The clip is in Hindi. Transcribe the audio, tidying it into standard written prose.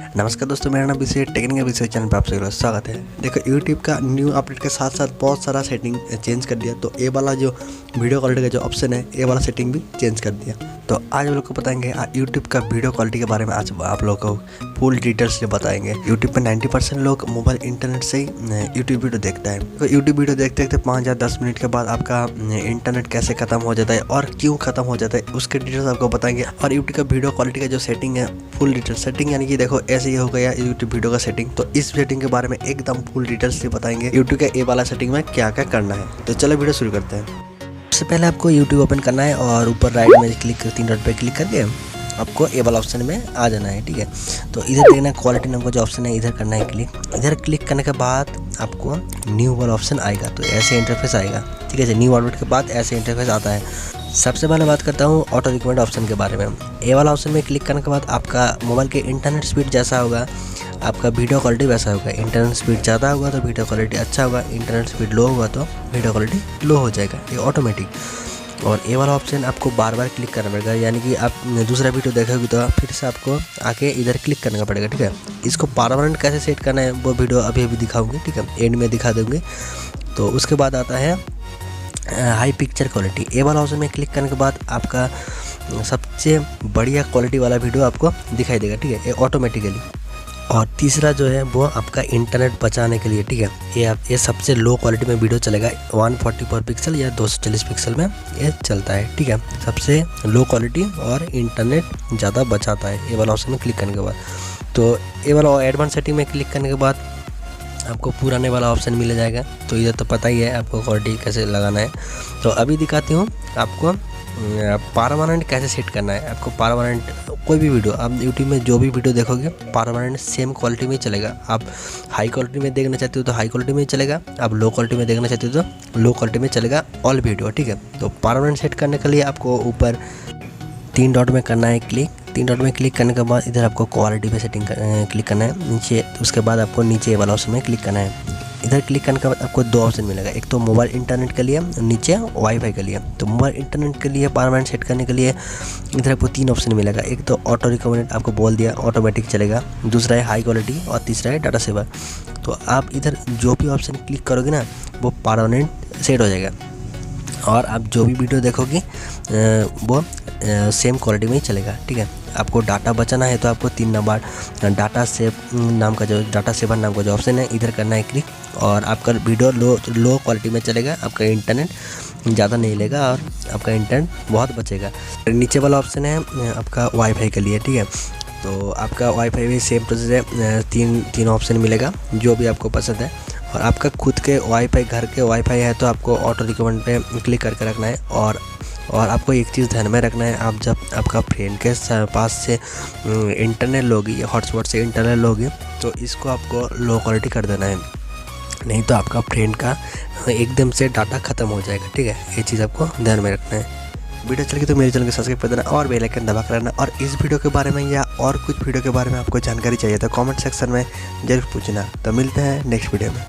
नमस्कार दोस्तों, मेरा नाम विषय टेक्निकल विषय चैनल पर आप सभी का स्वागत है। देखो, यूट्यूब का न्यू अपडेट के साथ साथ बहुत सारा सेटिंग चेंज कर दिया। तो ये वाला जो वीडियो क्वालिटी का जो ऑप्शन है, ये वाला सेटिंग भी चेंज कर दिया। तो आज हम लोग को बताएंगे यूट्यूब का वीडियो क्वालिटी के बारे में। आज आप लोग को फुल डिटेल्स से बताएंगे। यूट्यूब पर 90% लोग मोबाइल इंटरनेट से ही यूट्यूब वीडियो देखता है। तो यूट्यूब वीडियो देखते देखते 5 या 10 मिनट के बाद आपका इंटरनेट कैसे ख़त्म हो जाता है और क्यों ख़त्म हो जाता है, उसके डिटेल्स आपको बताएंगे। और यूट्यूब का वीडियो क्वालिटी का जो सेटिंग है, फुल डिटेल सेटिंग, यानी कि देखो ऐसे ही हो गया यूट्यूब वीडियो का सेटिंग। तो इस सेटिंग के बारे में एकदम फुल डिटेल्स से बताएंगे यूट्यूब के ए वाला सेटिंग में क्या क्या करना है। तो चलो वीडियो शुरू करते हैं। सबसे पहले आपको यूट्यूब ओपन करना है और ऊपर राइट में क्लिक कर 3 डॉट पे क्लिक करके आपको ए वाला ऑप्शन में आ जाना है। ठीक है, तो इधर देखना क्वालिटी नाम का जो ऑप्शन है, इधर करना है क्लिक। इधर क्लिक करने के बाद आपको न्यू वाला ऑप्शन आएगा। तो ऐसे इंटरफेस आएगा। ठीक है, न्यू अपडेट के बाद ऐसे इंटरफेस आता है। सबसे पहले बात करता हूँ ऑटो रिकमेंड ऑप्शन के बारे में। ए वाला ऑप्शन में क्लिक करने के बाद आपका मोबाइल के इंटरनेट स्पीड जैसा होगा, आपका वीडियो क्वालिटी वैसा होगा। इंटरनेट स्पीड ज़्यादा होगा तो वीडियो क्वालिटी अच्छा होगा, इंटरनेट स्पीड लो होगा तो वीडियो क्वालिटी लो हो जाएगा, ये ऑटोमेटिक। और ये वाला ऑप्शन आपको बार बार क्लिक करना पड़ेगा, यानी कि आप दूसरा वीडियो देखोगे तो फिर से आपको आके इधर क्लिक करना पड़ेगा। ठीक है, इसको परमानेंट कैसे सेट करना है वो वीडियो अभी दिखाऊंगी। ठीक है, एंड में दिखा दूँगी। तो उसके बाद आता है हाई पिक्चर क्वालिटी। ये वाला ऑप्शन में क्लिक करने के बाद आपका सबसे बढ़िया क्वालिटी वाला वीडियो आपको दिखाई देगा। ठीक है, ये ऑटोमेटिकली। और तीसरा जो है वो आपका इंटरनेट बचाने के लिए। ठीक है, ये सबसे लो क्वालिटी में वीडियो चलेगा, 144 पिक्सल या 240 पिक्सल में ये चलता है। ठीक है, सबसे लो क्वालिटी और इंटरनेट ज़्यादा बचाता है ये वाला ऑप्शन में क्लिक करने के बाद। तो ये वाला एडवांस सेटिंग में क्लिक करने के बाद आपको पुराने वाला ऑप्शन मिल जाएगा। तो इधर तो पता ही है आपको क्वालिटी कैसे लगाना है। तो अभी दिखाती हूँ आपको परमानेंट कैसे सेट करना है। आपको परमानेंट कोई भी वीडियो आप यूट्यूब में जो भी वीडियो देखोगे परमानेंट सेम क्वालिटी में ही चलेगा। आप हाई क्वालिटी में देखना चाहते हो तो हाई क्वालिटी में ही चलेगा, आप लो क्वालिटी में देखना चाहते हो तो लो क्वालिटी में चलेगा ऑल वीडियो। ठीक है, तो परमानेंट सेट करने के लिए आपको ऊपर 3 डॉट में करना है क्लिक। 3 डॉट में क्लिक करने के बाद इधर आपको क्वालिटी पे सेटिंग क्लिक करना है नीचे। उसके बाद आपको नीचे वाला ऑप्शन में क्लिक करना है। इधर क्लिक करने के बाद आपको 2 ऑप्शन मिलेगा, एक तो मोबाइल इंटरनेट के लिए, नीचे वाईफाई के लिए। तो मोबाइल इंटरनेट के लिए परमानेंट सेट करने के लिए इधर आपको 3 ऑप्शन मिलेगा। एक तो ऑटो रिकमेंड, आपको बोल दिया ऑटोमेटिक चलेगा। दूसरा है हाई क्वालिटी और तीसरा है डाटा सेवर। तो आप इधर जो भी ऑप्शन क्लिक करोगे ना वो परमानेंट सेट हो जाएगा और आप जो भी वीडियो देखोगे वो सेम क्वालिटी में ही चलेगा। ठीक है, आपको डाटा बचाना है तो आपको 3 नंबर डाटा सेव नाम का जो ऑप्शन है, इधर करना है क्लिक। और आपका वीडियो लो क्वालिटी में चलेगा, आपका इंटरनेट ज़्यादा नहीं लेगा और आपका इंटरनेट बहुत बचेगा। नीचे वाला ऑप्शन है आपका वाईफाई के लिए। ठीक है, तो आपका वाईफाई भी सेम प्रोसेस है, तीन ऑप्शन मिलेगा जो भी आपको पसंद है। और आपका खुद के वाईफाई, घर के वाईफाई है तो आपको ऑटो रिकमेंड पे क्लिक करके रखना है। और आपको एक चीज़ ध्यान में रखना है, आप जब आपका फ्रेंड के पास से इंटरनेट लोगी, हॉटस्पॉट से इंटरनेट लोगी, तो इसको आपको लो क्वालिटी कर देना है, नहीं तो आपका फ्रेंड का एकदम से डाटा ख़त्म हो जाएगा। ठीक है, ये चीज़ आपको ध्यान में रखना है। वीडियो चल गई तो मेरे चैनल को सब्सक्राइब कर देना और बेल आइकन दबा कर देना। और इस वीडियो के बारे में या और कुछ वीडियो के बारे में आपको जानकारी चाहिए तो कमेंट सेक्शन में जरूर पूछना। तो मिलते हैं नेक्स्ट वीडियो में।